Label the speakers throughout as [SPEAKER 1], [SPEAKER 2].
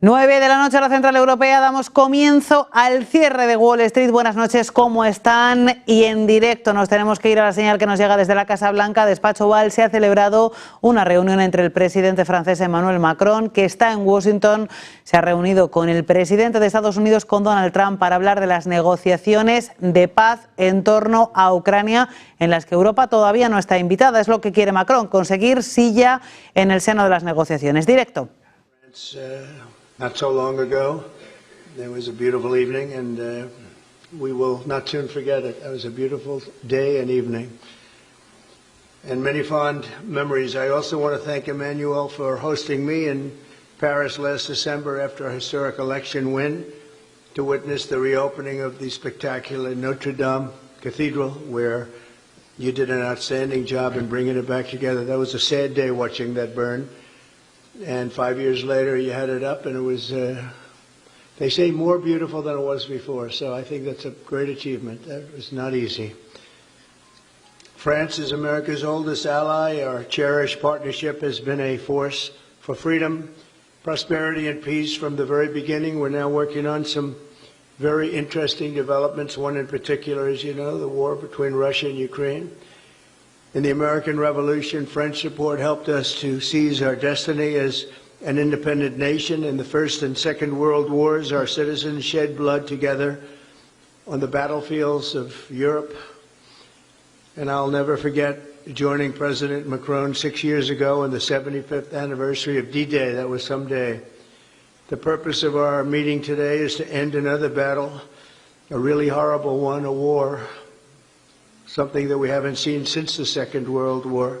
[SPEAKER 1] 9 de la noche a la Central Europea, damos comienzo al cierre de Wall Street. Buenas noches, ¿cómo están? Y en directo nos tenemos que ir a la señal que nos llega desde la Casa Blanca, despacho Oval. Se ha celebrado una reunión entre el presidente francés Emmanuel Macron, que está en Washington. Se ha reunido con el presidente de Estados Unidos, con Donald Trump, para hablar de las negociaciones de paz en torno a Ucrania, en las que Europa todavía no está invitada. Es lo que quiere Macron, conseguir silla en el seno de las negociaciones. Directo.
[SPEAKER 2] Not so long ago, there was a beautiful evening, and we will not soon forget it. It was a beautiful day and evening, and many fond memories. I also want to thank Emmanuel for hosting me in Paris last December after a historic election win to witness the reopening of the spectacular Notre Dame Cathedral, where you did an outstanding job in bringing it back together. That was a sad day watching that burn. And 5 years later, you had it up, and it was, they say, more beautiful than it was before. So I think that's a great achievement. That was not easy. France is America's oldest ally. Our cherished partnership has been a force for freedom, prosperity, and peace from the very beginning. We're now working on some very interesting developments. One in particular, as you know, the war between Russia and Ukraine. In the American Revolution, French support helped us to seize our destiny as an independent nation. In the First and Second World Wars, our citizens shed blood together on the battlefields of Europe. And I'll never forget joining President Macron 6 years ago on the 75th anniversary of D-Day. That was some day. The purpose of our meeting today is to end another battle, a really horrible one, a war, something that we haven't seen since the Second World War,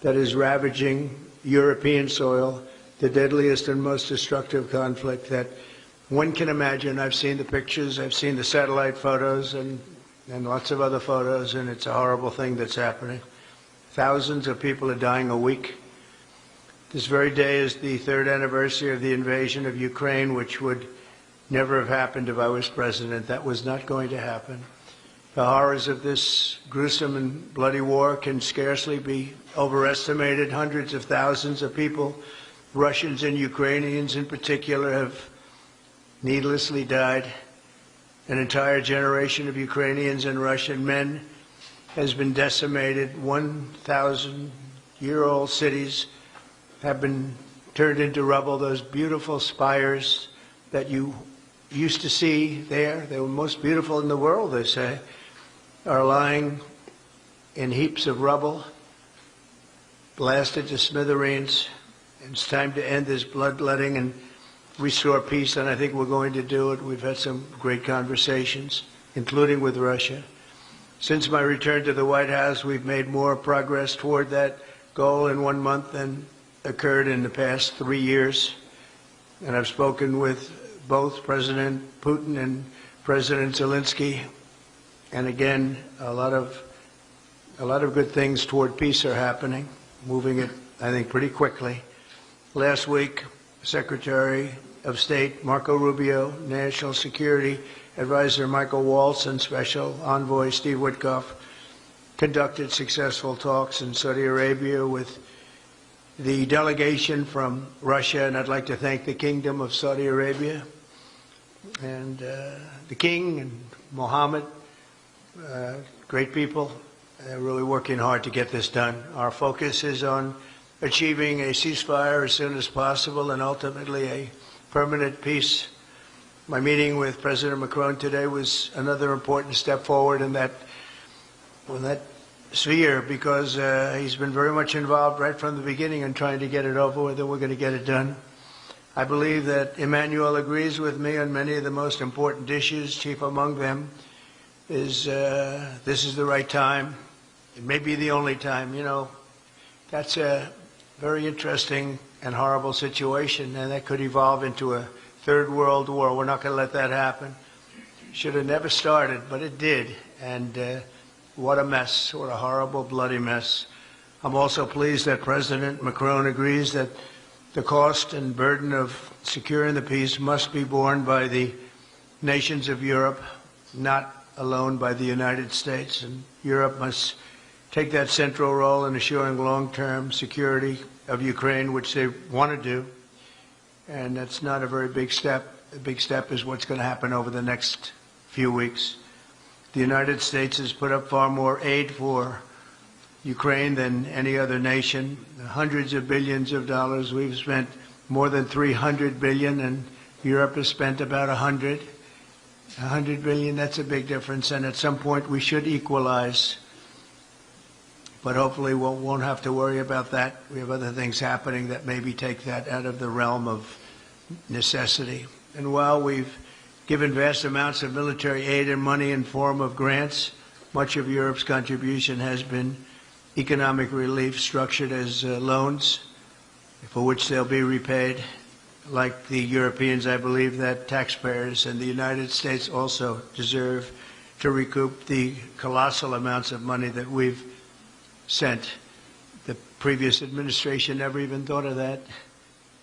[SPEAKER 2] that is ravaging European soil, the deadliest and most destructive conflict that one can imagine. I've seen the pictures, I've seen the satellite photos and lots of other photos, and it's a horrible thing that's happening. Thousands of people are dying a week. This very day is the third anniversary of the invasion of Ukraine, which would never have happened if I was president. That was not going to happen. The horrors of this gruesome and bloody war can scarcely be overestimated. Hundreds of thousands of people, Russians and Ukrainians in particular, have needlessly died. An entire generation of Ukrainians and Russian men has been decimated. 1,000-year-old cities have been turned into rubble. Those beautiful spires that you used to see there, they were most beautiful in the world, they say, are lying in heaps of rubble, blasted to smithereens. It's time to end this bloodletting and restore peace, and I think we're going to do it. We've had some great conversations, including with Russia. Since my return to the White House, we've made more progress toward that goal in 1 month than occurred in the past 3 years. And I've spoken with both President Putin and President Zelensky. And again, a lot of good things toward peace are happening, moving it, I think, pretty quickly. Last week, Secretary of State Marco Rubio, National Security Advisor Michael Waltz, and Special Envoy Steve Witkoff conducted successful talks in Saudi Arabia with the delegation from Russia, and I'd like to thank the Kingdom of Saudi Arabia and the King and Mohammed. Great people. They're really working hard to get this done. Our focus is on achieving a ceasefire as soon as possible and ultimately a permanent peace. My meeting with President Macron today was another important step forward in that sphere, because he's been very much involved right from the beginning in trying to get it over with, and we're going to get it done. I believe that Emmanuel agrees with me on many of the most important issues. Chief among them is this is the right time. It may be the only time. You know, that's a very interesting and horrible situation, and that could evolve into a third world war. We're not going to let that happen. Should have never started, but it did. And what a mess, what a horrible, bloody mess. I'm also pleased that President Macron agrees that the cost and burden of securing the peace must be borne by the nations of Europe, not alone by the United States. And Europe must take that central role in assuring long-term security of Ukraine, which they want to do. and that's not a very big step. The big step is what's going to happen over the next few weeks. The United States has put up far more aid for Ukraine than any other nation. Hundreds of billions of dollars. We've spent more than 300 billion, and Europe has spent about 100 billion. That's a big difference, and at some point we should equalize. But hopefully we won't have to worry about that. We have other things happening that maybe take that out of the realm of necessity. And while we've given vast amounts of military aid and money in form of grants, much of Europe's contribution has been economic relief structured as loans for which they'll be repaid. Like the Europeans, I believe that taxpayers in the United States also deserve to recoup the colossal amounts of money that we've sent. The previous administration never even thought of that.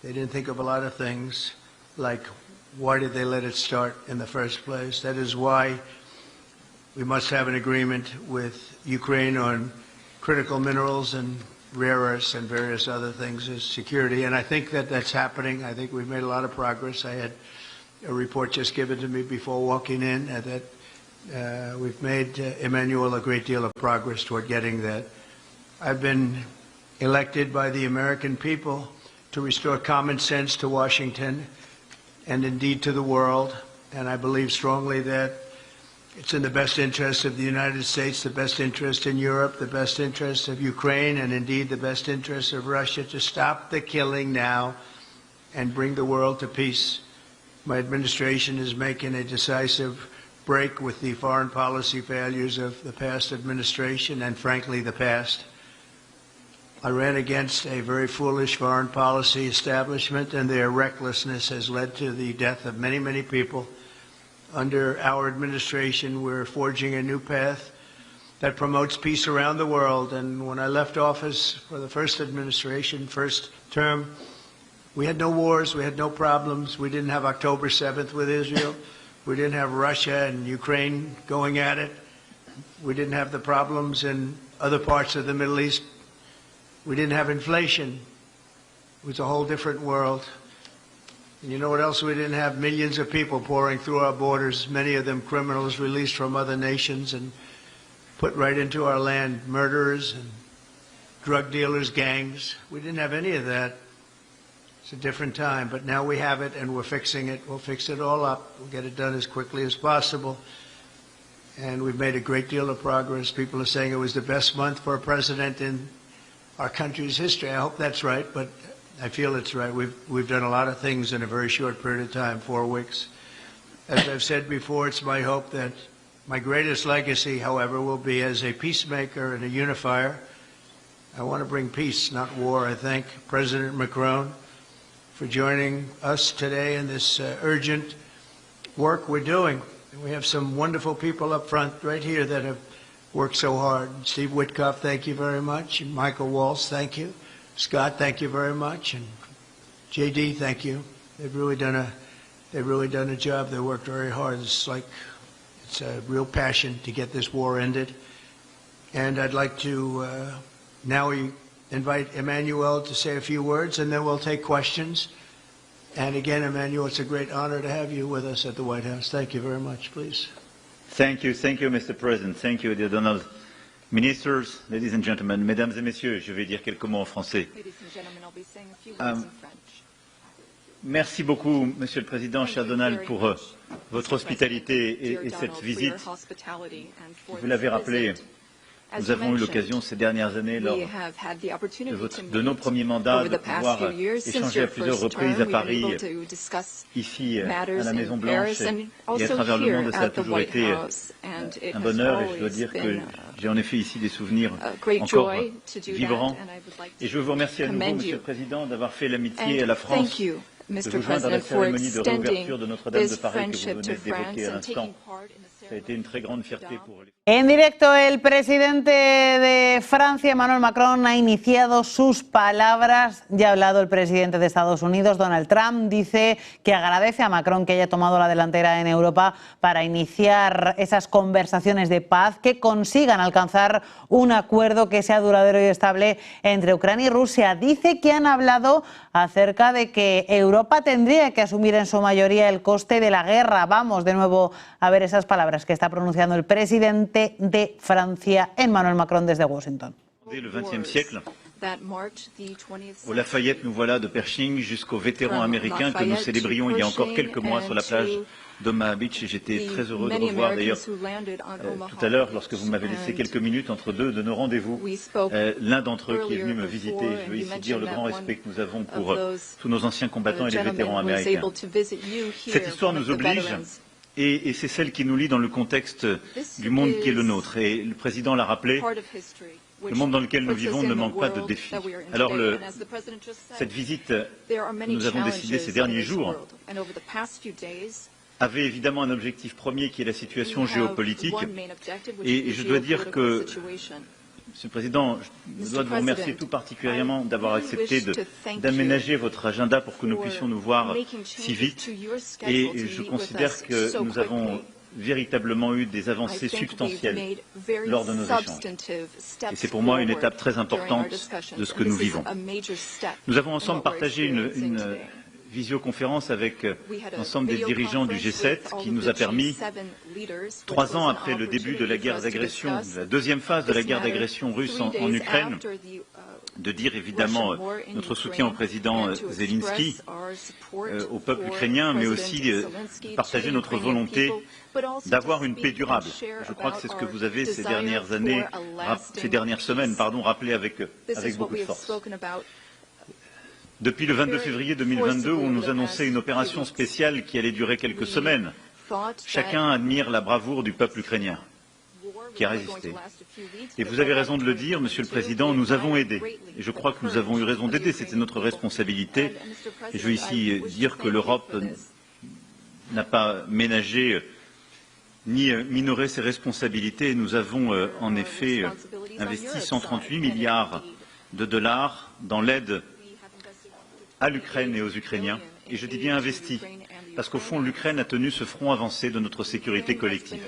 [SPEAKER 2] They didn't think of a lot of things, like why did they let it start in the first place? That is why we must have an agreement with Ukraine on critical minerals and rare earths and various other things as security. And I think that that's happening. I think we've made a lot of progress. I had a report just given to me before walking in that we've made, Emmanuel, a great deal of progress toward getting that. I've been elected by the American people to restore common sense to Washington and indeed to the world. And I believe strongly that it's in the best interest of the United States, the best interest in Europe, the best interest of Ukraine, and indeed the best interest of Russia to stop the killing now and bring the world to peace. My administration is making a decisive break with the foreign policy failures of the past administration and, frankly, the past. I ran against a very foolish foreign policy establishment, and their recklessness has led to the death of many, many people. Under our administration, we're forging a new path that promotes peace around the world. And when I left office for the first administration, first term, we had no wars, we had no problems. We didn't have October 7th with Israel. We didn't have Russia and Ukraine going at it. We didn't have the problems in other parts of the Middle East. We didn't have inflation. It was a whole different world. And you know what else we didn't have? Millions of people pouring through our borders, many of them criminals released from other nations and put right into our land, murderers and drug dealers, gangs. We didn't have any of that. It's a different time, but now we have it and we're fixing it. We'll fix it all up. We'll get it done as quickly as possible. And we've made a great deal of progress. People are saying it was the best month for a president in our country's history. I hope that's right, but I feel it's right. We've done a lot of things in a very short period of time, 4 weeks. As I've said before, it's my hope that my greatest legacy, however, will be as a peacemaker and a unifier. I want to bring peace, not war. I thank President Macron for joining us today in this urgent work we're doing. And we have some wonderful people up front right here that have worked so hard. Steve Witkoff, thank you very much. And Michael Walsh, thank you. Scott, thank you very much. And JD, thank you. They've really done a job. They worked very hard. It's a real passion to get this war ended. And I'd like to now invite Emmanuel to say a few words, and then we'll take questions. And again, Emmanuel, it's a great honor to have you with us at the White House. Thank you very much, please.
[SPEAKER 3] Thank you, Mr. President. Thank you, dear Donald. Ministers, ladies and gentlemen, mesdames et messieurs, je vais dire quelques mots en français. Merci beaucoup, Monsieur le Président, cher Donald, pour votre hospitalité et cette visite. Vous l'avez rappelé, nous avons eu l'occasion ces dernières années, lors de nos premiers mandats, de pouvoir échanger à plusieurs reprises à Paris, ici à la Maison-Blanche et à travers le monde. Ça a toujours été un bonheur, et je dois dire que j'ai en effet ici des souvenirs encore vibrants. Et je veux vous remercier à nouveau, Monsieur le Président, d'avoir fait l'amitié à la France de vous joindre à la cérémonie de réouverture de Notre-Dame de Paris que vous venez d'évoquer à l'instant. Ça a été une très grande fierté pour les...
[SPEAKER 1] En directo, el presidente de Francia, Emmanuel Macron, ha iniciado sus palabras. Ya ha hablado el presidente de Estados Unidos, Donald Trump. Dice que agradece a Macron que haya tomado la delantera en Europa para iniciar esas conversaciones de paz que consigan alcanzar un acuerdo que sea duradero y estable entre Ucrania y Rusia. Dice que han hablado acerca de que Europa Europa tendría que asumir en su mayoría el coste de la guerra. Vamos de nuevo a ver esas palabras que está pronunciando el presidente de Francia, Emmanuel Macron, desde Washington.
[SPEAKER 3] Le XXe siècle, au Lafayette, nous voilà de Pershing jusqu'aux vétérans américains que nous célébrions il y a encore quelques mois sur la plage d'Omaha Beach, et j'étais très heureux de revoir d'ailleurs tout à l'heure, lorsque vous m'avez laissé quelques minutes entre deux de nos rendez-vous, l'un d'entre eux qui est venu me visiter. Je veux ici dire le grand respect que nous avons pour tous nos anciens combattants et les vétérans américains. Cette histoire nous oblige, et c'est celle qui nous lie dans le contexte du monde qui est le nôtre. Et le président l'a rappelé, le monde dans lequel nous vivons ne manque pas de défis. Alors cette visite que nous avons décidée ces derniers jours avait évidemment un objectif premier qui est la situation géopolitique. Et je dois dire que, Monsieur le Président, je dois vous remercier tout particulièrement d'avoir accepté d'aménager votre agenda pour que nous puissions nous voir si vite. Et je considère que nous avons véritablement eu des avancées substantielles lors de nos échanges. Et c'est pour moi une étape très importante de ce que nous vivons. Nous avons ensemble partagé une visioconférence avec l'ensemble des dirigeants du G7 qui nous a permis, 3 ans après le début de la guerre d'agression, la deuxième phase de la guerre d'agression russe en Ukraine, de dire évidemment notre soutien au président Zelensky, au peuple ukrainien, mais aussi de partager notre volonté d'avoir une paix durable. Je crois que c'est ce que vous avez ces dernières semaines, rappelé avec beaucoup de force. Depuis le 22 février 2022, où on nous annonçait une opération spéciale qui allait durer quelques semaines, chacun admire la bravoure du peuple ukrainien qui a résisté. Et vous avez raison de le dire, Monsieur le Président, nous avons aidé. Et je crois que nous avons eu raison d'aider, c'était notre responsabilité. Et je veux ici dire que l'Europe n'a pas ménagé ni minoré ses responsabilités. Nous avons en effet investi 138 milliards de dollars dans l'aide à l'Ukraine et aux Ukrainiens, et je dis bien investi, parce qu'au fond l'Ukraine a tenu ce front avancé de notre sécurité collective.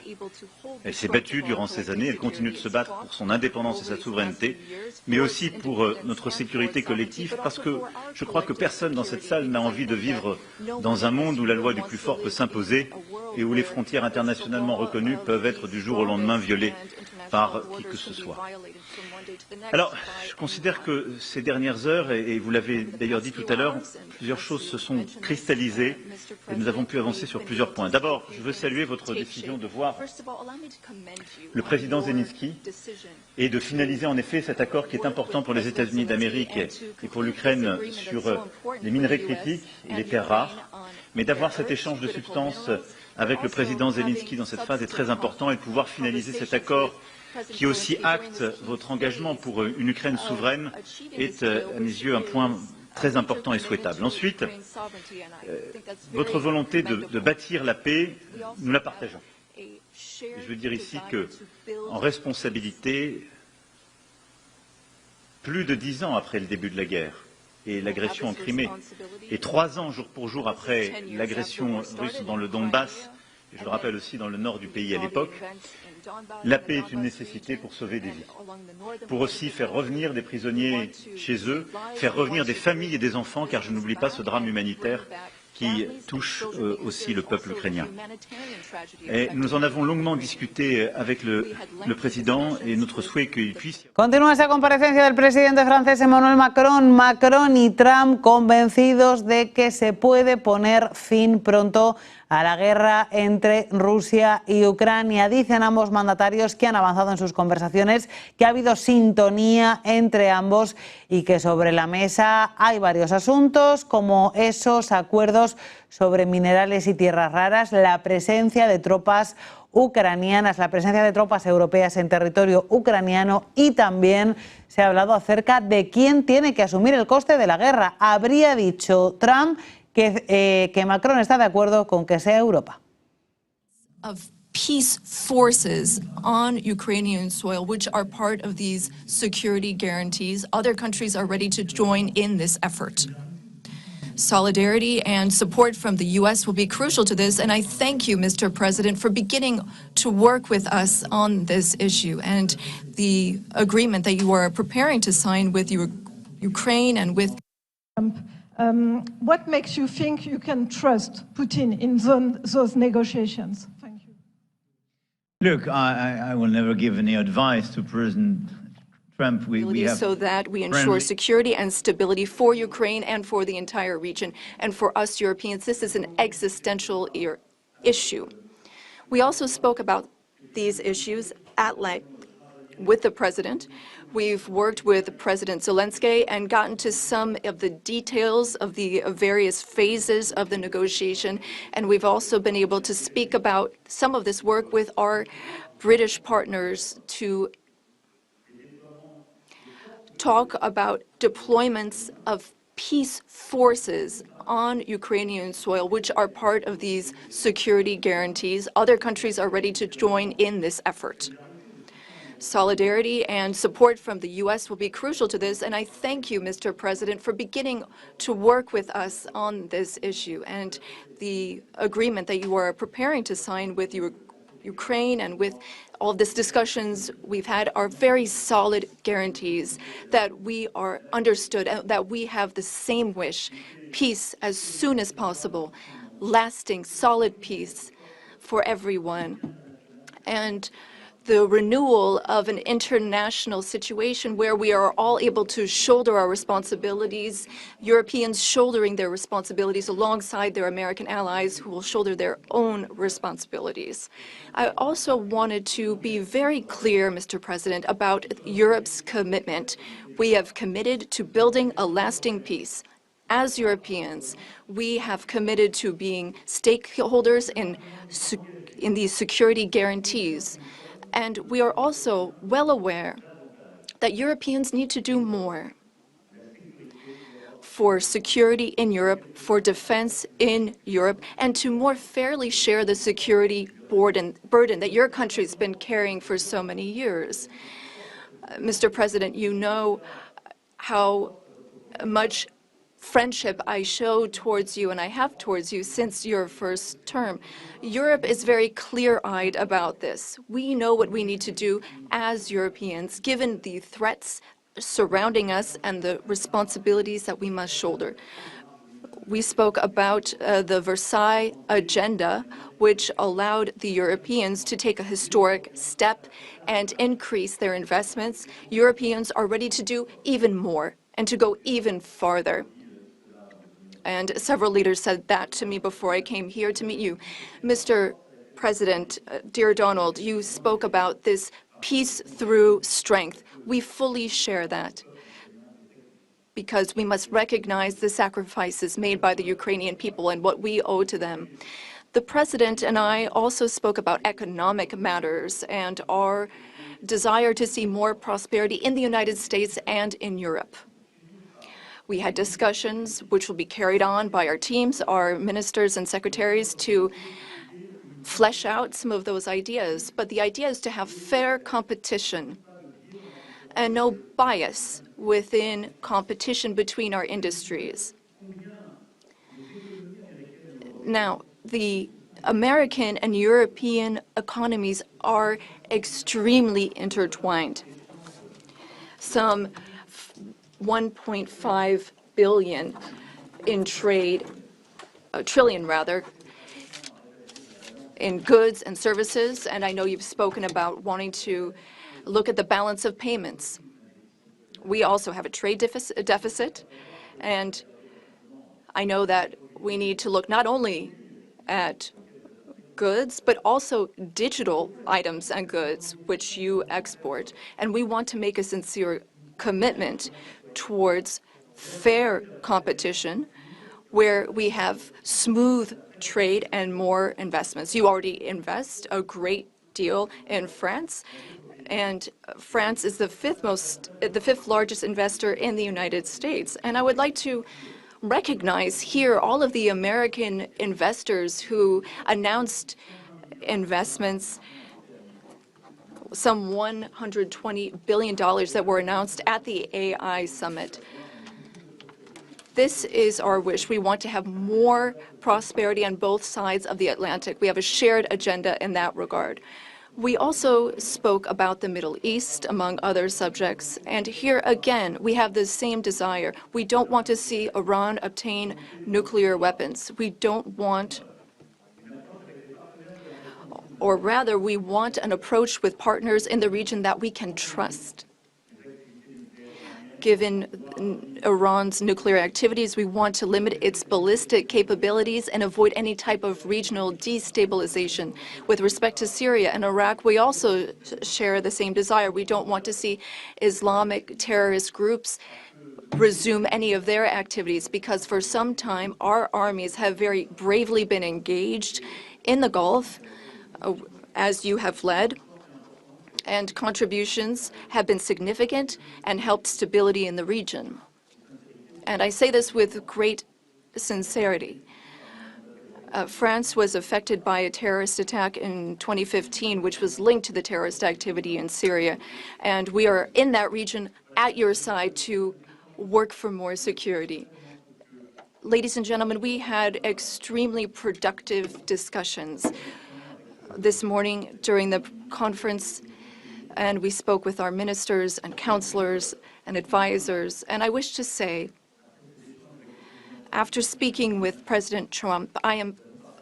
[SPEAKER 3] Elle s'est battue durant ces années, elle continue de se battre pour son indépendance et sa souveraineté, mais aussi pour notre sécurité collective, parce que je crois que personne dans cette salle n'a envie de vivre dans un monde où la loi du plus fort peut s'imposer et où les frontières internationalement reconnues peuvent être du jour au lendemain violées par qui que ce soit. Alors, je considère que ces dernières heures, et vous l'avez d'ailleurs dit tout à l'heure, plusieurs choses se sont cristallisées et nous avons pu avancer sur plusieurs points. D'abord, je veux saluer votre décision de voir le président Zelensky et de finaliser en effet cet accord qui est important pour les États-Unis d'Amérique et pour l'Ukraine sur les minerais critiques et les terres rares, mais d'avoir cet échange de substances avec le président Zelensky dans cette phase est très important et de pouvoir finaliser cet accord qui aussi acte votre engagement pour une Ukraine souveraine est, à mes yeux, un point très important et souhaitable. Ensuite, votre volonté de bâtir la paix, nous la partageons. Et je veux dire ici qu'en responsabilité, plus de 10 ans après le début de la guerre et l'agression en Crimée, et 3 ans jour pour jour après l'agression russe dans le Donbass, et je le rappelle aussi dans le nord du pays à l'époque, la paix est une nécessité pour sauver des vies, pour aussi faire revenir des prisonniers chez eux, faire revenir des familles et des enfants, car je n'oublie pas ce drame humanitaire qui touche aussi le peuple ukrainien. Et nous en avons longuement discuté avec le président et notre souhait qu'il puisse...
[SPEAKER 1] Continúa esa comparecencia del presidente francés Emmanuel Macron. Macron y Trump convencidos de que se puede poner fin pronto a la guerra entre Rusia y Ucrania. Dicen ambos mandatarios que han avanzado en sus conversaciones, que ha habido sintonía entre ambos y que sobre la mesa hay varios asuntos como esos acuerdos sobre minerales y tierras raras, la presencia de tropas ucranianas, la presencia de tropas europeas en territorio ucraniano y también se ha hablado acerca de quién tiene que asumir el coste de la guerra. Habría dicho Trump que Macron está de acuerdo con que sea Europa.
[SPEAKER 4] Of peace forces on Ukrainian soil, which are part of these security guarantees. Other countries are ready to join in this effort. Solidarity and support from the U.S. will be crucial to this, and I thank you, Mr. President, for beginning to work with us on this issue and the agreement that you are preparing to sign with Ukraine and with
[SPEAKER 5] What makes you think you can trust Putin in those negotiations? Thank you.
[SPEAKER 3] Look, I will never give any advice to President Trump. We have
[SPEAKER 4] so that we ensure security and stability for Ukraine and for the entire region. And for us Europeans, this is an existential issue. We also spoke about these issues at length with the President. We've worked with President Zelensky and gotten to some of the details of the various phases of the negotiation. And we've also been able to speak about some of this work with our British partners to talk about deployments of peace forces on Ukrainian soil, which are part of these security guarantees. Other countries are ready to join in this effort. Solidarity and support from the U.S. will be crucial to this, and I thank you, Mr. President, for beginning to work with us on this issue and the agreement that you are preparing to sign with Ukraine and with all of these discussions we've had are very solid guarantees that we are understood and that we have the same wish, peace as soon as possible, lasting, solid peace for everyone. And the renewal of an international situation where we are all able to shoulder our responsibilities, Europeans shouldering their responsibilities alongside their American allies who will shoulder their own responsibilities. I also wanted to be very clear, Mr. President, about Europe's commitment. We have committed to building a lasting peace. As Europeans, we have committed to being stakeholders in these security guarantees. And we are also well aware that Europeans need to do more for security in Europe, for defense in Europe, and to more fairly share the security burden that your country's been carrying for so many years. Mr. President, you know how much friendship I show towards you and I have towards you since your first term. Europe is very clear-eyed about this. We know what we need to do as Europeans, given the threats surrounding us and the responsibilities that we must shoulder. We spoke about the Versailles Agenda, which allowed the Europeans to take a historic step and increase their investments. Europeans are ready to do even more and to go even farther. And several leaders said that to me before I came here to meet you. Mr. President, dear Donald, you spoke about this peace through strength. We fully share that because we must recognize the sacrifices made by the Ukrainian people and what we owe to them. The President and I also spoke about economic matters and our desire to see more prosperity in the United States and in Europe. We had discussions which will be carried on by our teams, our ministers and secretaries, to flesh out some of those ideas. But the idea is to have fair competition and no bias within competition between our industries. Now, the American and European economies are extremely intertwined. Some 1.5 billion in trade, trillion rather, in goods and services, and I know you've spoken about wanting to look at the balance of payments. We also have a trade deficit, and I know that we need to look not only at goods, but also digital items and goods which you export, and we want to make a sincere commitment towards fair competition where we have smooth trade and more investments. You already invest a great deal in France, and France is the fifth largest investor in the United States. And I would like to recognize here all of the American investors who announced investments, some $120 billion that were announced at the AI summit. This is our wish. We want to have more prosperity on both sides of the Atlantic. We have a shared agenda in that regard. We also spoke about the Middle East, among other subjects, and here again, we have the same desire. We don't want to see Iran obtain nuclear weapons. We don't want, or rather, we want an approach with partners in the region that we can trust. Given Iran's nuclear activities, we want to limit its ballistic capabilities and avoid any type of regional destabilization. With respect to Syria and Iraq, we also share the same desire. We don't want to see Islamic terrorist groups resume any of their activities, because for some time our armies have very bravely been engaged in the Gulf, as you have led, and contributions have been significant and helped stability in the region. And I say this with great sincerity. France was affected by a terrorist attack in 2015, which was linked to the terrorist activity in Syria. And we are in that region at your side to work for more security. Ladies and gentlemen, we had extremely productive discussions this morning during the conference, and we spoke with our ministers and counselors and advisors. And I wish to say, after speaking with President Trump, I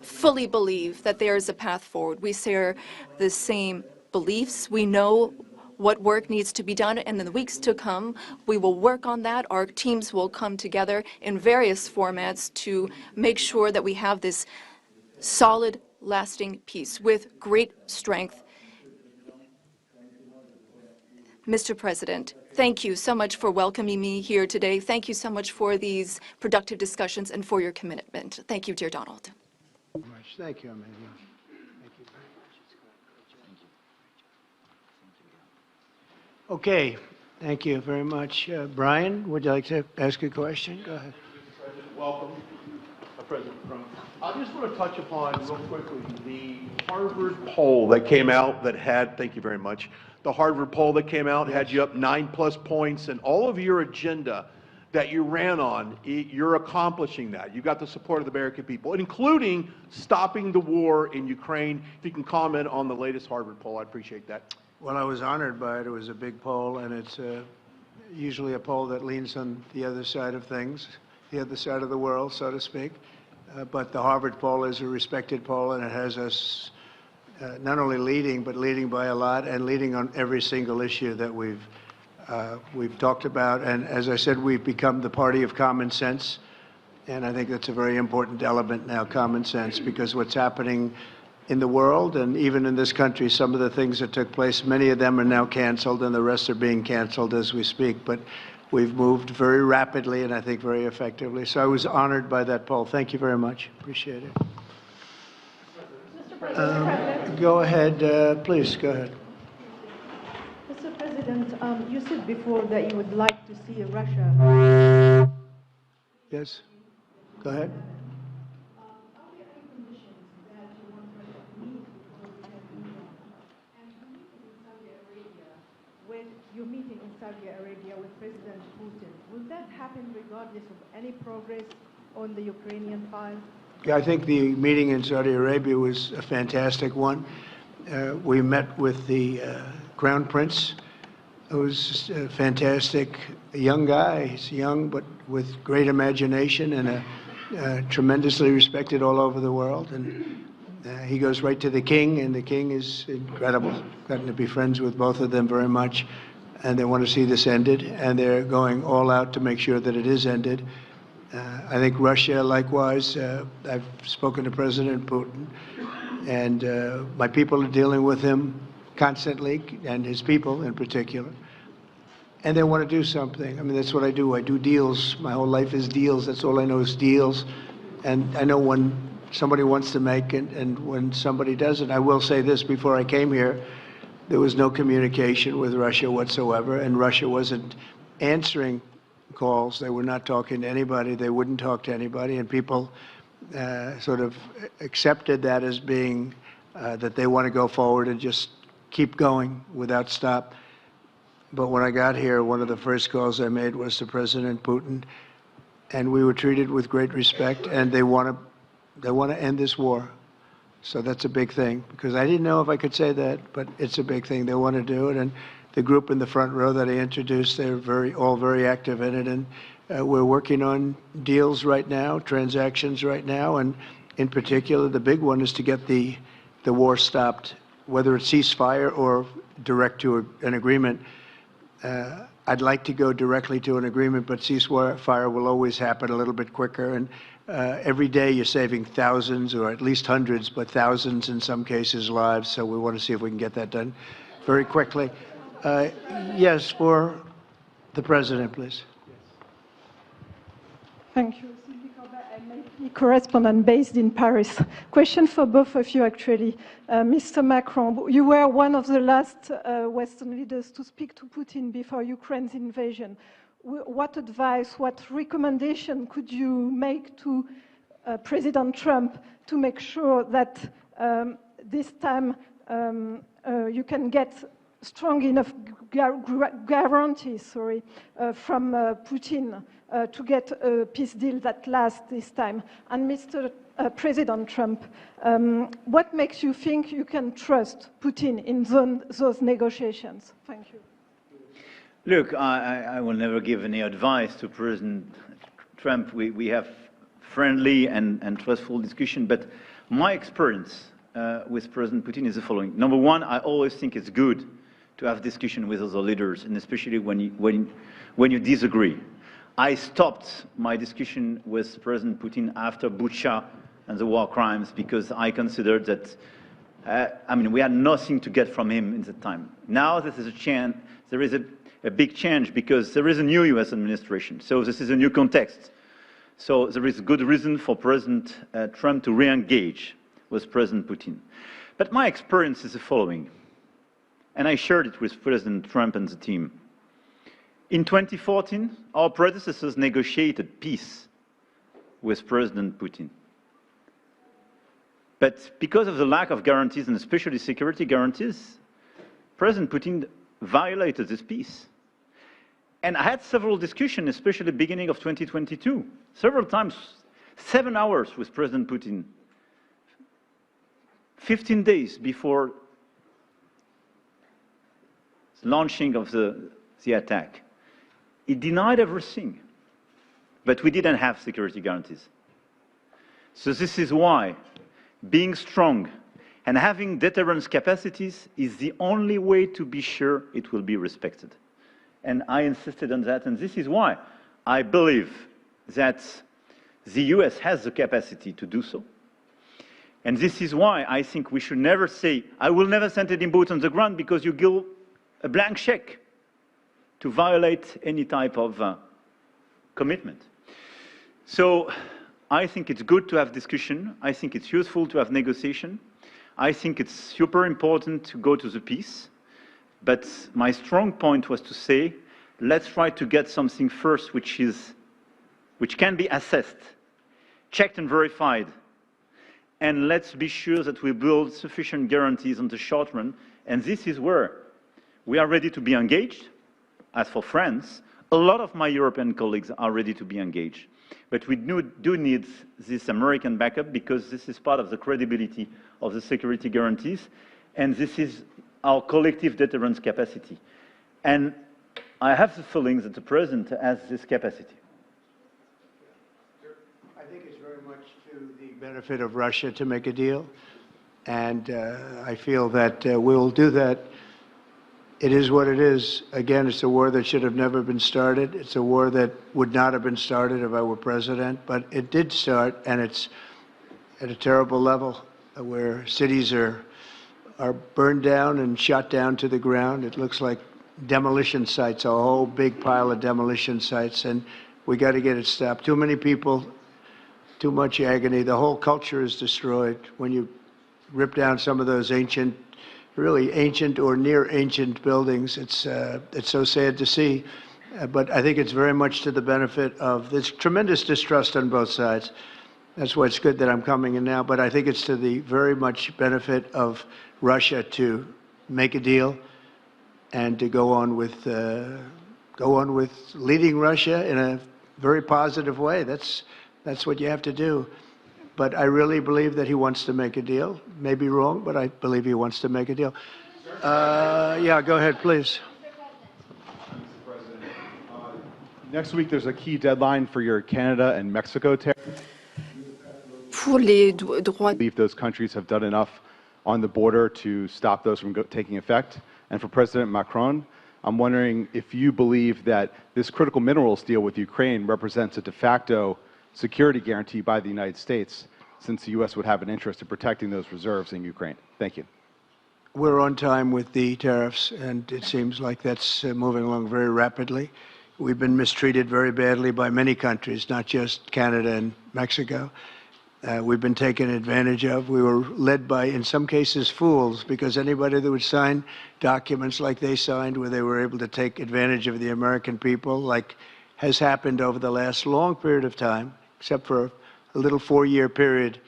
[SPEAKER 4] fully believe that there is a path forward. We share the same beliefs. We know what work needs to be done, and in the weeks to come, we will work on that. Our teams will come together in various formats to make sure that we have this solid, lasting peace with great strength. Mr. President, thank you so much for welcoming me here today. Thank you so much for these productive discussions and for your commitment. Thank you, dear Donald.
[SPEAKER 2] Thank you, Emmanuel. Thank you. Okay, thank you very much. Brian, would you like to ask a question? Go ahead.
[SPEAKER 6] Mr. President, welcome. President Trump. I just want to touch upon real quickly the Harvard poll that came out that had, thank you very much, the Harvard poll that came out had you up 9+ points, and all of your agenda that you ran on, you're accomplishing that. You got the support of the American people, including stopping the war in Ukraine. If you can comment on the latest Harvard poll, I'd appreciate that.
[SPEAKER 2] Well, I was honored by it. It was a big poll, and it's usually a poll that leans on the other side of things, the other side of the world, so to speak. But the Harvard poll is a respected poll, and it has us not only leading, but leading by a lot, and leading on every single issue that we've talked about. And as I said, we've become the party of common sense, and I think that's a very important element now, common sense, because what's happening in the world and even in this country, some of the things that took place, many of them are now canceled, and the rest are being canceled as we speak. But we've moved very rapidly and I think very effectively. So I was honored by that poll. Thank you very much. Appreciate it. Go ahead, please, go ahead.
[SPEAKER 7] Mr. President, you said before that you would like to see Russia.
[SPEAKER 2] Yes, go ahead.
[SPEAKER 7] When you're meeting in Saudi Arabia with President Putin, will that happen regardless of any progress on the Ukrainian file?
[SPEAKER 2] Yeah, I think the meeting in Saudi Arabia was a fantastic one. We met with the Crown Prince, who's a fantastic young guy. He's young, but with great imagination and tremendously respected all over the world. And he goes right to the king, and the king is incredible. Gotten to be friends with both of them very much, and they want to see this ended, and they're going all out to make sure that it is ended. I think Russia, likewise, I've spoken to President Putin, and my people are dealing with him constantly, and his people in particular. And they want to do something. I mean, that's what I do. I do deals. My whole life is deals. That's all I know is deals. And I know when somebody wants to make it and when somebody doesn't. I will say this, before I came here, there was no communication with Russia whatsoever, and Russia wasn't answering calls. They were not talking to anybody. They wouldn't talk to anybody, and people sort of accepted that as being that they want to go forward and just keep going without stop. But when I got here, one of the first calls I made was to President Putin, and we were treated with great respect, and they want to end this war. So that's a big thing, because I didn't know if I could say that, but it's a big thing. They want to do it, and the group in the front row that I introduced, they're all very active in it, and we're working on deals right now, transactions right now, and in particular, the big one is to get the war stopped, whether it's ceasefire or direct to an agreement. I'd like to go directly to an agreement, but ceasefire will always happen a little bit quicker. And every day you're saving thousands, or at least hundreds, but thousands in some cases lives. So we want to see if we can get that done very quickly. Yes, for the President, please.
[SPEAKER 5] Thank you. I'm a correspondent based in Paris. Question for both of you, actually. Mr. Macron, you were one of the last Western leaders to speak to Putin before Ukraine's invasion. What advice, what recommendation could you make to President Trump to make sure that this time you can get strong enough guarantees from Putin to get a peace deal that lasts this time? And Mr. President Trump, what makes you think you can trust Putin in those negotiations? Thank you.
[SPEAKER 3] Look, I will never give any advice to President Trump. We have friendly and trustful discussion, but my experience with President Putin is the following. Number one, I always think it's good to have discussion with other leaders, and especially when you disagree. I stopped my discussion with President Putin after Bucha and the war crimes, because I considered that, we had nothing to get from him in that time. Now this is a chance, there is a big change, because there is a new US administration, so this is a new context. So there is good reason for President Trump to re-engage with President Putin. But my experience is the following, and I shared it with President Trump and the team. In 2014, our predecessors negotiated peace with President Putin. But because of the lack of guarantees, and especially security guarantees, President Putin violated this peace. And I had several discussions, especially at the beginning of 2022, several times, 7 hours with President Putin, 15 days before the launching of the attack. He denied everything, but we didn't have security guarantees. So this is why being strong and having deterrence capacities is the only way to be sure it will be respected. And I insisted on that, and this is why I believe that the US has the capacity to do so. And this is why I think we should never say, I will never send any boots on the ground, because you give a blank check to violate any type of commitment. So I think it's good to have discussion. I think it's useful to have negotiation. I think it's super important to go to the peace. But my strong point was to say, let's try to get something first which can be assessed, checked and verified. And let's be sure that we build sufficient guarantees on the short run. And this is where we are ready to be engaged. As for France, a lot of my European colleagues are ready to be engaged. But we do need this American backup, because this is part of the credibility of the security guarantees, and this is our collective deterrence capacity. And I have the feeling that the President has this capacity.
[SPEAKER 2] I think it's very much to the benefit of Russia to make a deal, and I feel that we'll do that. It is what it is. Again, it's a war that should have never been started. It's a war that would not have been started if I were president, but it did start, and it's at a terrible level where cities are burned down and shot down to the ground. It looks like demolition sites, a whole big pile of demolition sites, and we got to get it stopped. Too many people, too much agony. The whole culture is destroyed when you rip down some of those really ancient or near ancient buildings. It's so sad to see, but I think it's very much to the benefit of this tremendous distrust on both sides. That's why it's good that I'm coming in now, but I think it's to the very much benefit of Russia to make a deal and to go on with leading Russia in a very positive way. That's what you have to do. But I really believe that he wants to make a deal. Maybe wrong, but I believe he wants to make a deal. Yeah, go ahead, please.
[SPEAKER 8] Next week, there's a key deadline for your Canada and Mexico tariffs. Believe those countries have done enough on the border to stop those from taking effect. And for President Macron, I'm wondering if you believe that this critical minerals deal with Ukraine represents a de facto security guarantee by the United States, since the U.S. would have an interest in protecting those reserves in Ukraine. Thank you.
[SPEAKER 2] We're on time with the tariffs, and it seems like that's moving along very rapidly. We've been mistreated very badly by many countries, not just Canada and Mexico. We've been taken advantage of. We were led by, in some cases, fools, because anybody that would sign documents like they signed, where they were able to take advantage of the American people, like has happened over the last long period of time, except for a little 4-year period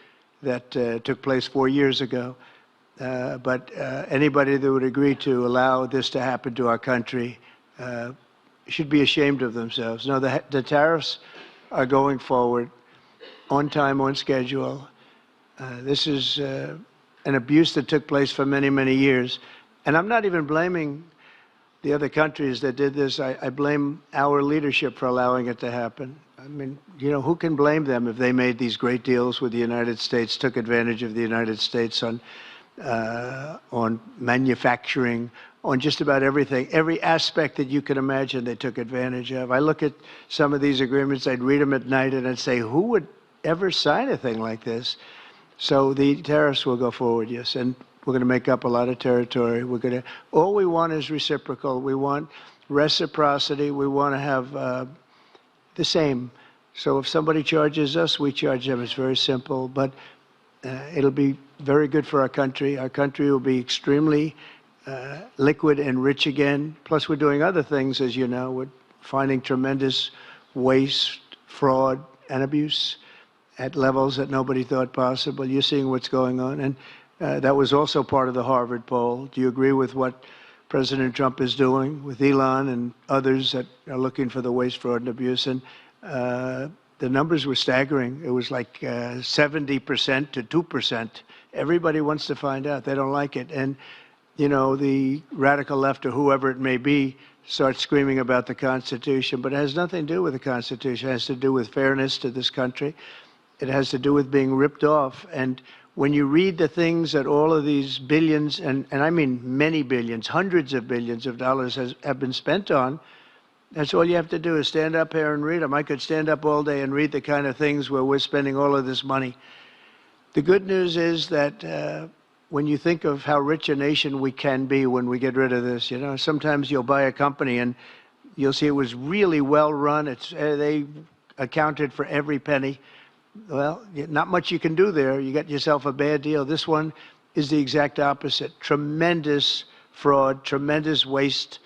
[SPEAKER 2] that took place 4 years ago. But anybody that would agree to allow this to happen to our country should be ashamed of themselves. No, the tariffs are going forward on time, on schedule. This is an abuse that took place for many, many years. And I'm not even blaming the other countries that did this. I blame our leadership for allowing it to happen. I mean, you know, who can blame them if they made these great deals with the United States, took advantage of the United States on manufacturing, on just about everything. Every aspect that you can imagine they took advantage of. I look at some of these agreements, I'd read them at night, and I'd say, who would ever sign a thing like this? So the tariffs will go forward, yes, and we're going to make up a lot of territory. All we want is reciprocal. We want reciprocity. We want to have the same. So if somebody charges us, we charge them. It's very simple, but it'll be very good for our country. Our country will be extremely liquid and rich again. Plus, we're doing other things, as you know. We're finding tremendous waste, fraud, and abuse at levels that nobody thought possible. You're seeing what's going on. And that was also part of the Harvard poll. Do you agree with what President Trump is doing with Elon and others that are looking for the waste, fraud, and abuse? And the numbers were staggering. It was like 70% to 2%. Everybody wants to find out. They don't like it. And, you know, the radical left or whoever it may be starts screaming about the Constitution, but it has nothing to do with the Constitution. It has to do with fairness to this country. It has to do with being ripped off. And when you read the things that all of these billions, and I mean many billions, hundreds of billions of dollars have been spent on, that's all you have to do is stand up here and read them. I could stand up all day and read the kind of things where we're spending all of this money. The good news is that when you think of how rich a nation we can be when we get rid of this, you know, sometimes you'll buy a company and you'll see it was really well run. They accounted for every penny. Well, not much you can do there. You got yourself a bad deal. This one is the exact opposite. Tremendous fraud, tremendous waste.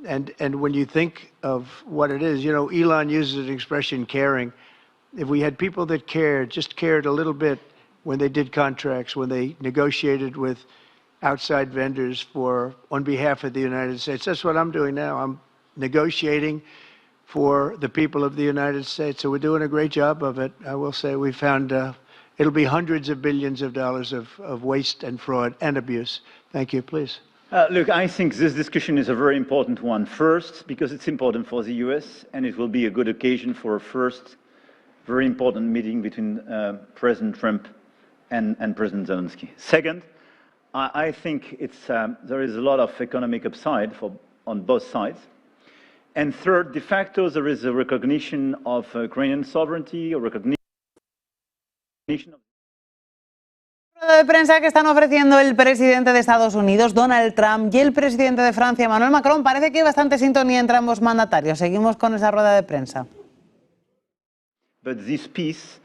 [SPEAKER 2] And when you think of what it is, you know, Elon uses an expression, caring. If we had people that cared, just cared a little bit when they did contracts, when they negotiated with outside vendors on behalf of the United States. That's what I'm doing now. I'm negotiating for the people of the United States. So we're doing a great job of it. I will say we found it'll be hundreds of billions of dollars of waste and fraud and abuse. Thank you. Please.
[SPEAKER 3] Look, I think this discussion is a very important one. First, because it's important for the US, and it will be a good occasion for a first very important meeting between President Trump and President Zelensky. Second, I think there is a lot of economic upside on both sides. And third, de facto, there is a recognition of Ukrainian sovereignty, a recognition of...
[SPEAKER 1] De prensa que están ofreciendo el presidente de Estados Unidos, Donald Trump, y el presidente de Francia, Emmanuel Macron. Parece que hay bastante sintonía entre ambos mandatarios. Seguimos con esa rueda de prensa.
[SPEAKER 3] But this peace,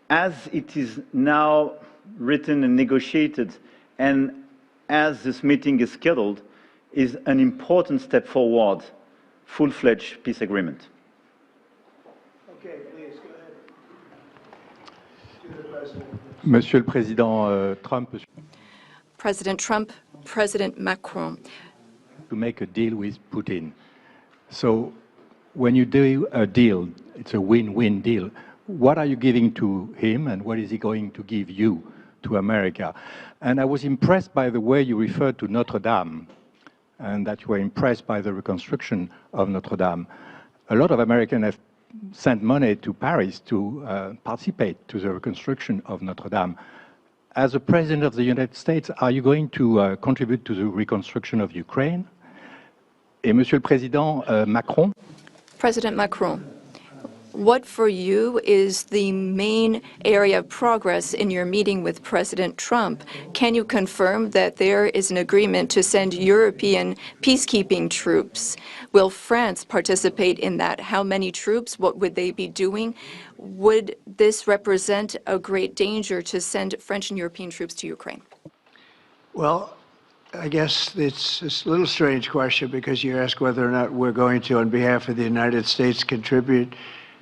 [SPEAKER 3] as it is now written and negotiated, and as this meeting is scheduled, is an important step forward. Full-fledged peace agreement.
[SPEAKER 2] Okay, please, go ahead. To the president.
[SPEAKER 9] Monsieur le Président Trump.
[SPEAKER 4] President Trump, President Macron.
[SPEAKER 9] To make a deal with Putin. So when you do a deal, it's a win-win deal. what are you giving to him and what is he going to give you, to America? And I was impressed by the way you referred to Notre Dame and that you were impressed by the reconstruction of Notre Dame. A lot of Americans have sent money to Paris to participate to the reconstruction of Notre Dame. As a President of the United States, are you going to contribute to the reconstruction of Ukraine? Et Monsieur le Président Macron?
[SPEAKER 4] President Macron, what for you is the main area of progress in your meeting with President Trump? Can you confirm that there is an agreement to send European peacekeeping troops? Will France participate in that? How many troops? What would they be doing? Would this represent a great danger to send French and European troops to Ukraine?
[SPEAKER 2] Well, I guess it's a little strange question because you ask whether or not we're going to, on behalf of the United States, contribute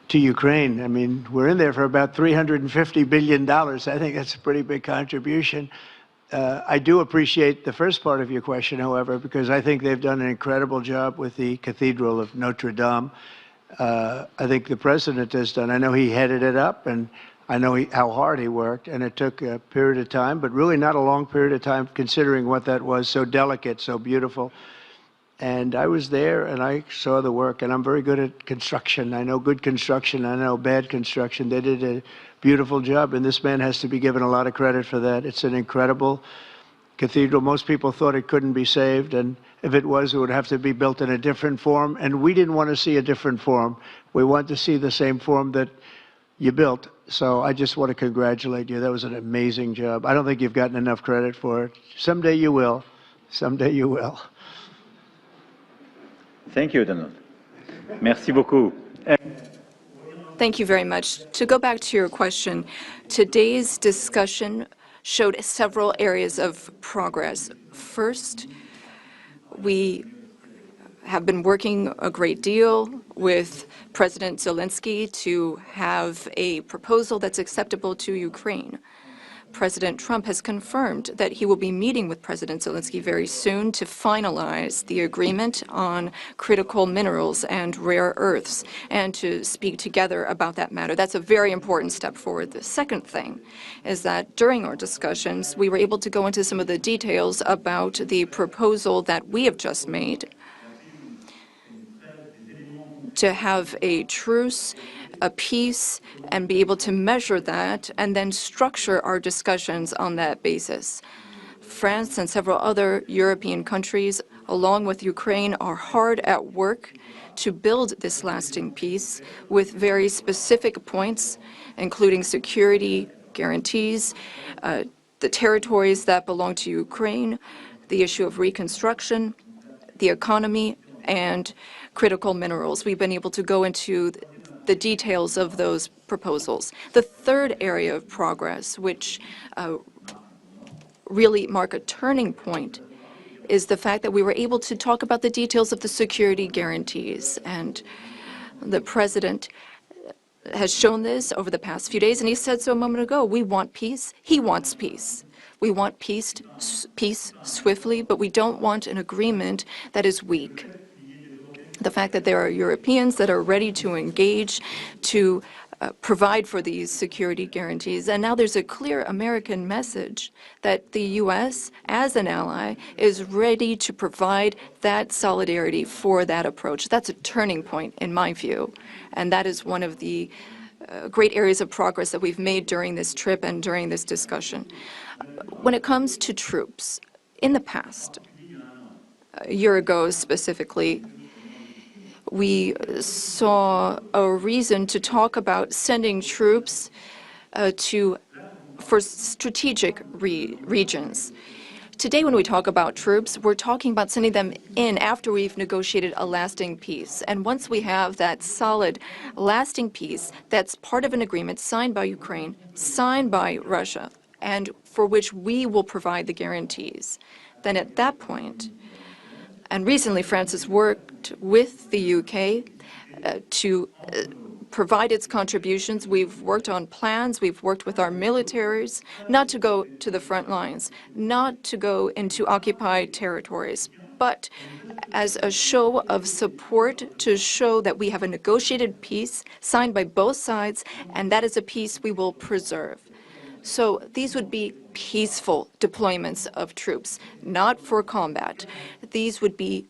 [SPEAKER 2] to Ukraine. I mean, we're in there for about $350 billion. I think that's a pretty big contribution. I do appreciate the first part of your question, however, because I think they've done an incredible job with the Cathedral of Notre Dame. I think the president has done. I know he headed it up, and I know how hard he worked, and it took a period of time, but really not a long period of time considering what that was, so delicate, so beautiful. And I was there, and I saw the work, and I'm very good at construction. I know good construction. I know bad construction. They did a beautiful job, and this man has to be given a lot of credit for that. It's an incredible cathedral. Most people thought it couldn't be saved, and if it was, it would have to be built in a different form, and we didn't want to see a different form. We want to see the same form that you built. So I just want to congratulate you. That was an amazing job. I don't think you've gotten enough credit for it. Someday you will. Someday you will.
[SPEAKER 3] Thank you, Donald. Merci beaucoup.
[SPEAKER 4] Thank you very much. To go back to your question, today's discussion showed several areas of progress. First, we have been working a great deal with President Zelensky to have a proposal that's acceptable to Ukraine. President Trump has confirmed that he will be meeting with President Zelensky very soon to finalize the agreement on critical minerals and rare earths and to speak together about that matter. That's a very important step forward. The second thing is that during our discussions, we were able to go into some of the details about the proposal that we have just made to have a truce, a peace, and be able to measure that and then structure our discussions on that basis. France and several other European countries, along with Ukraine, are hard at work to build this lasting peace with very specific points, including security guarantees, the territories that belong to Ukraine, the issue of reconstruction, the economy, and critical minerals. We've been able to go into the details of those proposals. The third area of progress, which really mark a turning point, is the fact that we were able to talk about the details of the security guarantees. And the president has shown this over the past few days, and he said so a moment ago. We want peace. He wants peace. We want peace swiftly, but we don't want an agreement that is weak. The fact that there are Europeans that are ready to engage to provide for these security guarantees. And now there's a clear American message that the U.S., as an ally, is ready to provide that solidarity for that approach. That's a turning point, in my view. And that is one of the great areas of progress that we've made during this trip and during this discussion. When it comes to troops, in the past, a year ago specifically, we saw a reason to talk about sending troops for strategic regions. Today, when we talk about troops, we're talking about sending them in after we've negotiated a lasting peace. And once we have that solid, lasting peace, that's part of an agreement signed by Ukraine, signed by Russia, and for which we will provide the guarantees, then at that point, and recently France has worked with the UK to provide its contributions. We've worked on plans. We've worked with our militaries not to go to the front lines, not to go into occupied territories. but as a show of support to show that we have a negotiated peace signed by both sides, and that is a peace we will preserve. So these would be peaceful deployments of troops, not for combat. These would be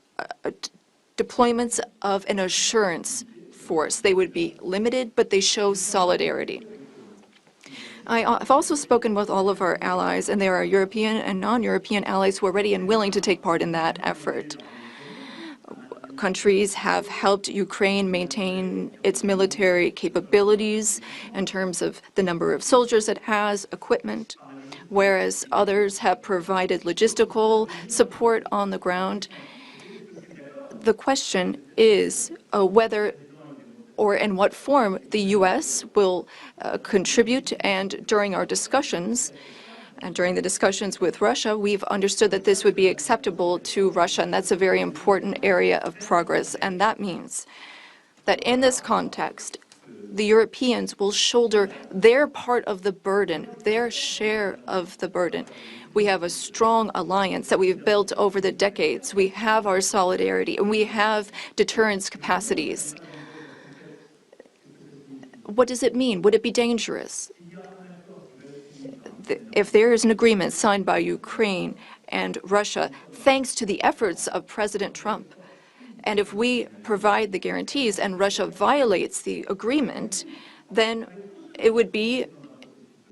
[SPEAKER 4] deployments of an assurance force. They would be limited, but they show solidarity. I've also spoken with all of our allies, and there are European and non-European allies who are ready and willing to take part in that effort. Countries have helped Ukraine maintain its military capabilities in terms of the number of soldiers it has, equipment, whereas others have provided logistical support on the ground. The question is whether or in what form the U.S. will contribute, and during our discussions, and during the discussions with Russia, we've understood that this would be acceptable to Russia, and that's a very important area of progress. And that means that in this context, the Europeans will shoulder their part of the burden, their share of the burden. We have a strong alliance that we've built over the decades. We have our solidarity, and we have deterrence capacities. What does it mean? Would it be dangerous? If there is an agreement signed by Ukraine and Russia, thanks to the efforts of President Trump, and if we provide the guarantees and Russia violates the agreement, then it would be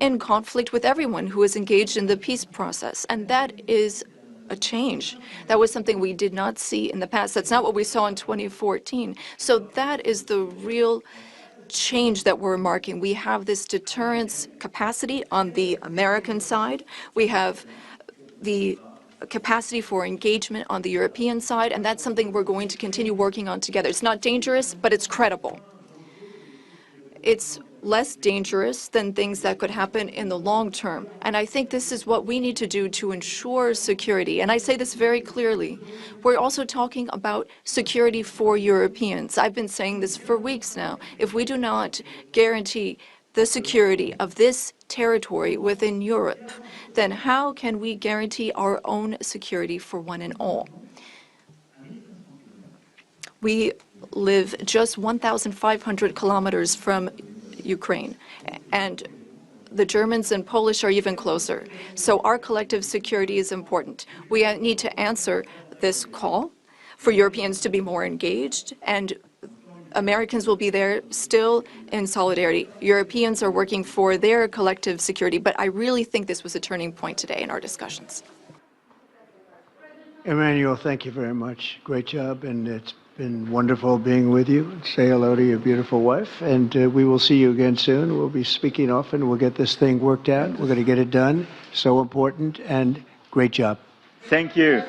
[SPEAKER 4] in conflict with everyone who is engaged in the peace process. And that is a change. That was something we did not see in the past. That's not what we saw in 2014. So that is the real change that we're marking. We have this deterrence capacity on the American side. We have the capacity for engagement on the European side, and that's something we're going to continue working on together. It's not dangerous, but it's credible. It's less dangerous than things that could happen in the long term. And I think this is what we need to do to ensure security. And I say this very clearly. We're also talking about security for Europeans. I've been saying this for weeks now. If we do not guarantee the security of this territory within Europe, then how can we guarantee our own security for one and all? We live just 1,500 kilometers from Ukraine, and the Germans and Polish are even closer. So our collective security is important. We need to answer this call for Europeans to be more engaged, and Americans will be there still in solidarity. Europeans are working for their collective security, but I really think this was a turning point today in our discussions.
[SPEAKER 2] Emmanuel, thank you very much. Great job, and it's been wonderful being with you. Say hello to your beautiful wife, and we will see you again soon. We'll be speaking often. We'll get this thing worked out. We're going to get it done. So important, and great job.
[SPEAKER 3] Thank you.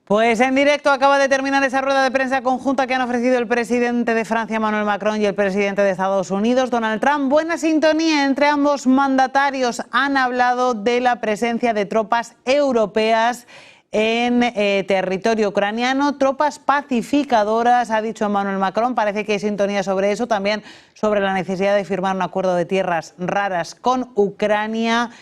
[SPEAKER 1] Pues en directo acaba de terminar esa rueda de prensa conjunta que han ofrecido el presidente de Francia, Emmanuel Macron, y el presidente de Estados Unidos, Donald Trump. Buena sintonía entre ambos mandatarios. Han hablado de la presencia de tropas europeas en territorio ucraniano, tropas pacificadoras, ha dicho Emmanuel Macron. Parece que hay sintonía sobre eso, también sobre la necesidad de firmar un acuerdo de tierras raras con Ucrania.